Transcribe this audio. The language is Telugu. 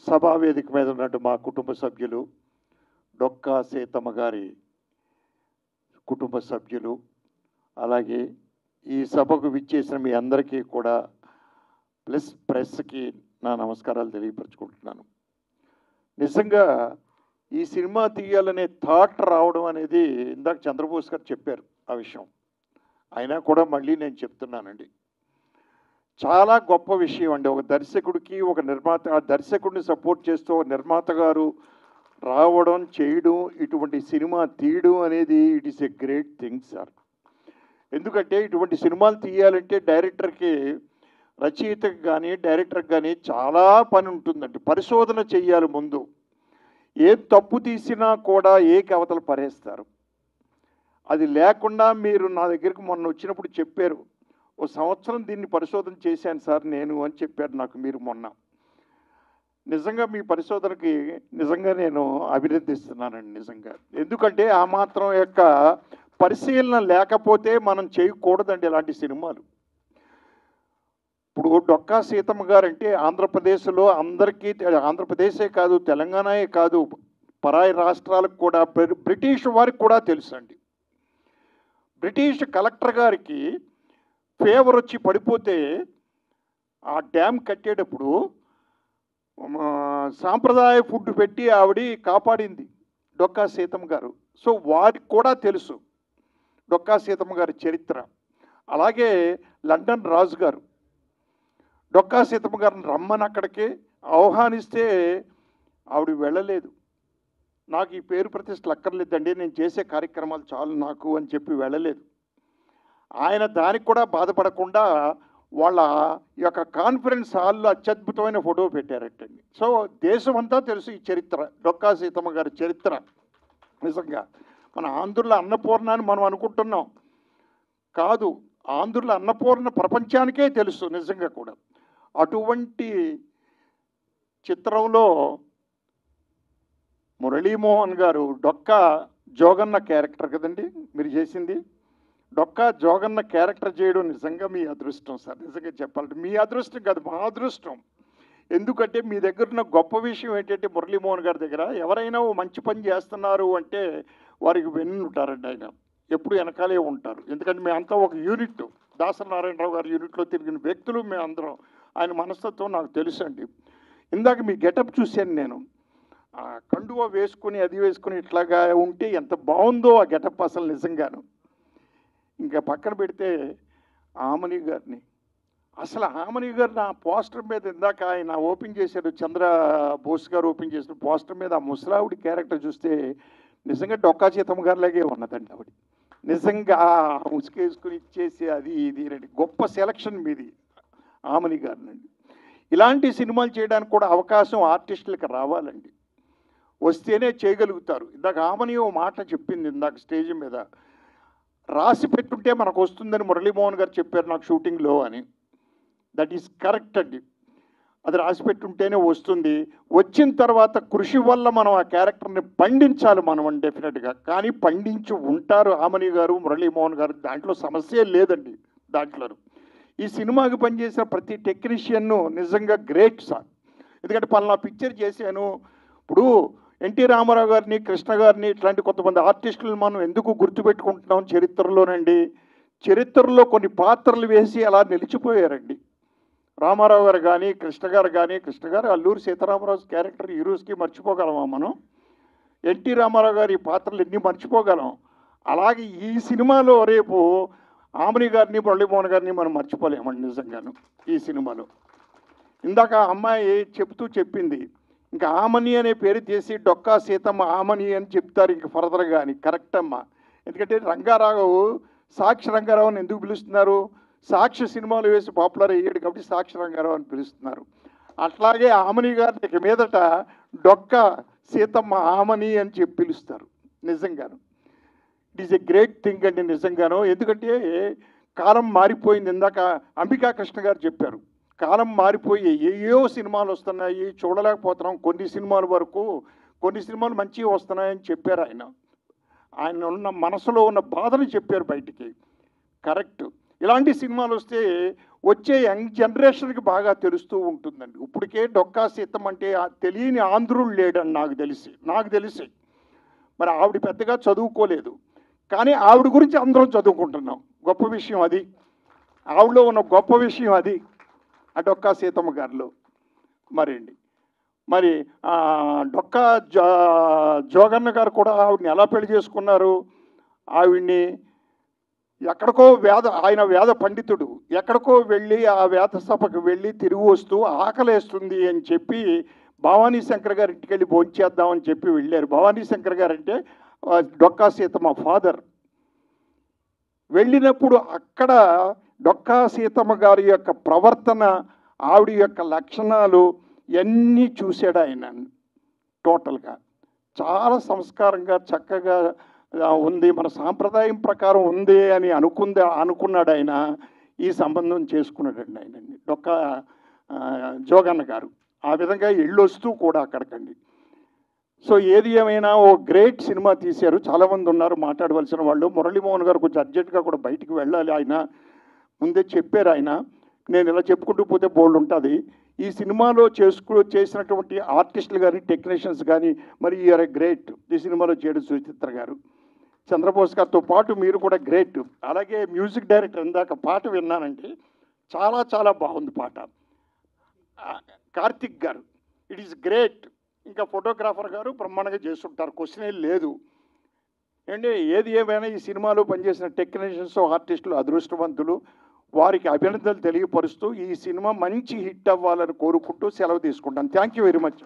సభా వేదిక మీద ఉన్నట్టు మా కుటుంబ సభ్యులు, డొక్కా సీతమ్మ గారి కుటుంబ సభ్యులు, అలాగే ఈ సభకు విచ్చేసిన మీ అందరికీ కూడా ప్లస్ ప్రెస్కి నా నమస్కారాలు తెలియపరచుకుంటున్నాను. నిజంగా ఈ సినిమా తీయాలనే థాట్ రావడం అనేది ఇందాక చంద్రబోస్ గారు చెప్పారు ఆ విషయం. అయినా కూడా మళ్ళీ నేను చెప్తున్నానండి, చాలా గొప్ప విషయం అండి. ఒక దర్శకుడికి ఒక నిర్మాత, ఆ దర్శకుడిని సపోర్ట్ చేస్తూ ఒక నిర్మాత గారు రావడం, చేయడం, ఇటువంటి సినిమా తీయడం అనేది it is a great thing sir. ఎందుకంటే ఇటువంటి సినిమాలు తీయాలంటే డైరెక్టర్కి, రచయితకి కానీ డైరెక్టర్కి కానీ చాలా పని ఉంటుందండి. పరిశోధన చెయ్యాలి ముందు. ఏ తప్పు తీసినా కూడా ఏ కవతలు పరేస్తారు. అది లేకుండా మీరు నా దగ్గరికి మొన్న వచ్చినప్పుడు చెప్పారు, ఓ సంవత్సరం దీన్ని పరిశోధన చేశాను సార్ నేను అని చెప్పారు నాకు మీరు మొన్న. నిజంగా మీ పరిశోధనకి నిజంగా నేను అభినందిస్తున్నానండి నిజంగా. ఎందుకంటే ఆ మాత్రం యొక్క పరిశీలన లేకపోతే మనం చేయకూడదండి ఇలాంటి సినిమాలు. ఇప్పుడు డొక్కా సీతమ్మ గారు అంటే ఆంధ్రప్రదేశ్లో అందరికీ, ఆంధ్రప్రదేశే కాదు తెలంగాణయే కాదు, పరాయి రాష్ట్రాలకు కూడా, బ్రిటిష్ వారికి కూడా తెలుసండి. బ్రిటిష్ కలెక్టర్ గారికి ఫేవర్ వచ్చి పడిపోతే ఆ డ్యామ్ కట్టేటప్పుడు సాంప్రదాయ ఫుడ్ పెట్టి ఆవిడ కాపాడింది డొక్కా సీతమ్మ గారు. సో వారికి కూడా తెలుసు డొక్కా సీతమ్మ గారి చరిత్ర. అలాగే లండన్ రాజు గారు డొక్కా సీతమ్మ గారిని రమ్మని అక్కడికి ఆహ్వానిస్తే ఆవిడ వెళ్ళలేదు. నాకు ఈ పేరు ప్రతిష్టలు అక్కర్లేదండి, నేను చేసే కార్యక్రమాలు చాలు నాకు అని చెప్పి వెళ్ళలేదు. ఆయన దానికి కూడా బాధపడకుండా వాళ్ళ యొక్క కాన్ఫరెన్స్ హాల్లో అత్యద్భుతమైన ఫోటో పెట్టారటండి. సో దేశం అంతా తెలుసు ఈ చరిత్ర, డొక్కా సీతమ్మ గారి చరిత్ర. నిజంగా మన ఆంధ్రుల అన్నపూర్ణ అని మనం అనుకుంటున్నాం, కాదు, ఆంధ్రుల అన్నపూర్ణ ప్రపంచానికే తెలుసు నిజంగా కూడా. అటువంటి చిత్రంలో మురళీమోహన్ గారు డొక్కా జోగన్న క్యారెక్టర్ కదండి మీరు చేసింది. డొక్కా జోగన్న క్యారెక్టర్ చేయడం నిజంగా మీ అదృష్టం సార్. నిజంగా చెప్పాలంటే మీ అదృష్టం కాదు, మా అదృష్టం. ఎందుకంటే మీ దగ్గర ఉన్న గొప్ప విషయం ఏంటంటే మురళీమోహన్ గారి దగ్గర ఎవరైనా మంచి పని చేస్తున్నారు అంటే వారికి వెన్నుంటారండి. ఆయన ఎప్పుడు వెనకాలే ఉంటారు. ఎందుకంటే మేమంతా ఒక యూనిట్, దాసరి నారాయణరావు గారి యూనిట్లో తిరిగిన వ్యక్తులు మేమందరం. ఆయన మనస్తత్వం నాకు తెలుసు అండి. ఇందాక మీ గెటప్ చూశాను నేను, కండువా వేసుకుని అది వేసుకుని ఇట్లాగా ఉంటే ఎంత బాగుందో ఆ గెటప్ అసలు నిజంగాను. ఇంకా పక్కన పెడితే ఆమని గారిని, అసలు ఆమని గారు నా పోస్టర్ మీద ఇందాక ఆయన ఓపెన్ చేశారు, చంద్రబోస్ గారు ఓపెన్ చేసిన పోస్టర్ మీద ఆ ముసలావిడి క్యారెక్టర్ చూస్తే నిజంగా డొక్కా సీతమ్మ గారిలాగే ఉన్నదండి ఆవిడ. నిజంగా ఉసుకేసుకుని ఇచ్చేసి అది ఇది రండి, గొప్ప సెలక్షన్ మీది ఆమని గారినండి. ఇలాంటి సినిమాలు చేయడానికి కూడా అవకాశం ఆర్టిస్టులకు రావాలండి, వస్తేనే చేయగలుగుతారు. ఇందాక ఆమని ఓ మాట చెప్పింది ఇందాక స్టేజ్ మీద, రాసి పెట్టుంటే మనకు వస్తుందని మురళీమోహన్ గారు చెప్పారు నాకు షూటింగ్లో అని. దట్ ఈస్ కరెక్ట్ అండి. అది రాసి పెట్టుంటేనే వస్తుంది. వచ్చిన తర్వాత కృషి వల్ల మనం ఆ క్యారెక్టర్ని పండించాలి మనం డెఫినెట్గా. కానీ పండించి ఉంటారు ఆమని గారు, మురళీమోహన్ గారు, దాంట్లో సమస్య లేదండి. దాంట్లో ఈ సినిమాకి పనిచేసిన ప్రతి టెక్నీషియన్ను నిజంగా గ్రేట్ సార్. ఎందుకంటే పలానా పిక్చర్ చేశాను, ఇప్పుడు ఎన్టీ రామారావు గారిని, కృష్ణ గారిని, ఇట్లాంటి కొంతమంది ఆర్టిస్టులను మనం ఎందుకు గుర్తుపెట్టుకుంటున్నాం చరిత్రలోనండి, చరిత్రలో కొన్ని పాత్రలు వేసి అలా నిలిచిపోయారండి. రామారావు గారు కానీ, కృష్ణ గారు అల్లూరి సీతారామరాజు క్యారెక్టర్ ఈ రోజుకి మర్చిపోగలమా మనం? ఎన్టీ రామారావు గారి పాత్రలు ఎన్ని మర్చిపోగలం? అలాగే ఈ సినిమాలో రేపు ఆమని గారిని, మురళీమోహన్ గారిని మనం మర్చిపోలేమండి నిజంగాను ఈ సినిమాలో. ఇందాక అమ్మాయి చెప్పింది, ఇంకా ఆమని అనే పేరు చేసి డొక్కా సీతమ్మ ఆమని అని చెప్తారు ఇంక ఫర్దర్గా అని. కరెక్ట్ అమ్మ. ఎందుకంటే రంగారావు, సాక్షి రంగారావుని ఎందుకు పిలుస్తున్నారు? సాక్షి సినిమాలు వేసి పాపులర్ అయ్యాడు కాబట్టి సాక్షి రంగారావు అని పిలుస్తున్నారు. అట్లాగే ఆమని గారిని ఇక మీదట డొక్కా సీతమ్మ ఆమని అని చెప్పి పిలుస్తారు నిజంగాను. It is a great thing అండి నిజంగాను. ఎందుకంటే కాలం మారిపోయింది. ఇందాక అంబికా కృష్ణ గారు చెప్పారు, కాలం మారిపోయి ఏయో సినిమాలు వస్తున్నాయి, చూడలేకపోతున్నాం. కొన్ని సినిమాల వరకు, కొన్ని సినిమాలు మంచిగా వస్తున్నాయని చెప్పారు ఆయన. ఆయన ఉన్న మనసులో ఉన్న బాధలు చెప్పారు బయటికి. కరెక్ట్. ఇలాంటి సినిమాలు వస్తే వచ్చే యంగ్ జనరేషన్కి బాగా తెలుస్తూ ఉంటుందండి. ఇప్పటికే డొక్కా సీతం అంటే తెలియని ఆంధ్రుడు లేడని నాకు తెలిసి మరి ఆవిడ పెద్దగా చదువుకోలేదు, కానీ ఆవిడ గురించి అందరం చదువుకుంటున్నాం. గొప్ప విషయం అది, ఆవిడలో ఉన్న గొప్ప విషయం అది, ఆ డొక్కా సీతమ్మ గారిలో. మరి డొక్కా జోగన్న గారు కూడా ఆవిడని ఎలా పెళ్లి చేసుకున్నారు? ఆవిడ్ని ఎక్కడికో ఆయన వేద పండితుడు, ఎక్కడికో వెళ్ళి ఆ వేద సభకు వెళ్ళి తిరిగి వస్తూ ఆకలేస్తుంది అని చెప్పి భవానీ శంకర్ గారి ఇంటికి వెళ్ళి భోంచేద్దామని చెప్పి వెళ్ళారు. భవానీ శంకర్ గారు అంటే డొక్కా సీతమ్మ ఫాదర్. వెళ్ళినప్పుడు అక్కడ డొక్కా సీతమ్మ గారి యొక్క ప్రవర్తన, ఆవిడ యొక్క లక్షణాలు ఇవన్నీ చూశాడు ఆయన. టోటల్గా చాలా సంస్కారంగా చక్కగా ఉంది, మన సాంప్రదాయం ప్రకారం ఉంది అని అనుకున్నాడు ఆయన. ఈ సంబంధం చేసుకున్నాడండి ఆయన, డొక్కా జోగన్న గారు. ఆ విధంగా వెళ్ళొస్తూ కూడా అక్కడికండి. సో ఏది ఏమైనా ఓ గ్రేట్ సినిమా తీశారు. చాలామంది ఉన్నారు మాట్లాడవలసిన వాళ్ళు. మురళీమోహన్ గారు కొంచెం అర్జెంటుగా కూడా బయటికి వెళ్ళాలి, ఆయన ముందే చెప్పారు. ఆయన నేను ఇలా చెప్పుకుంటూ పోతే బోల్డ్ ఉంటుంది. ఈ సినిమాలో చేసినటువంటి ఆర్టిస్టులు కానీ టెక్నీషియన్స్ కానీ మరి యూఆర్ గ్రేట్. ఈ సినిమాలో చేయడం సుచిత్ర గారు, చంద్రబోస్ గారితో పాటు మీరు కూడా గ్రేట్. అలాగే మ్యూజిక్ డైరెక్టర్ ఇందాక పాట విన్నానంటే చాలా చాలా బాగుంది పాట, కార్తిక్ గారు. It is great. ఇంకా ఫోటోగ్రాఫర్ గారు బ్రహ్మాండంగా చేస్తుంటారు, క్వశ్చనే లేదు. అంటే ఏది ఏమైనా ఈ సినిమాలో పనిచేసిన టెక్నీషియన్స్ ఆర్టిస్టులు అదృష్టవంతులు. వారికి అభినందనలు తెలియపరుస్తూ ఈ సినిమా మంచి హిట్ అవ్వాలని కోరుకుంటూ సెలవు తీసుకుంటాను. Thank you very much.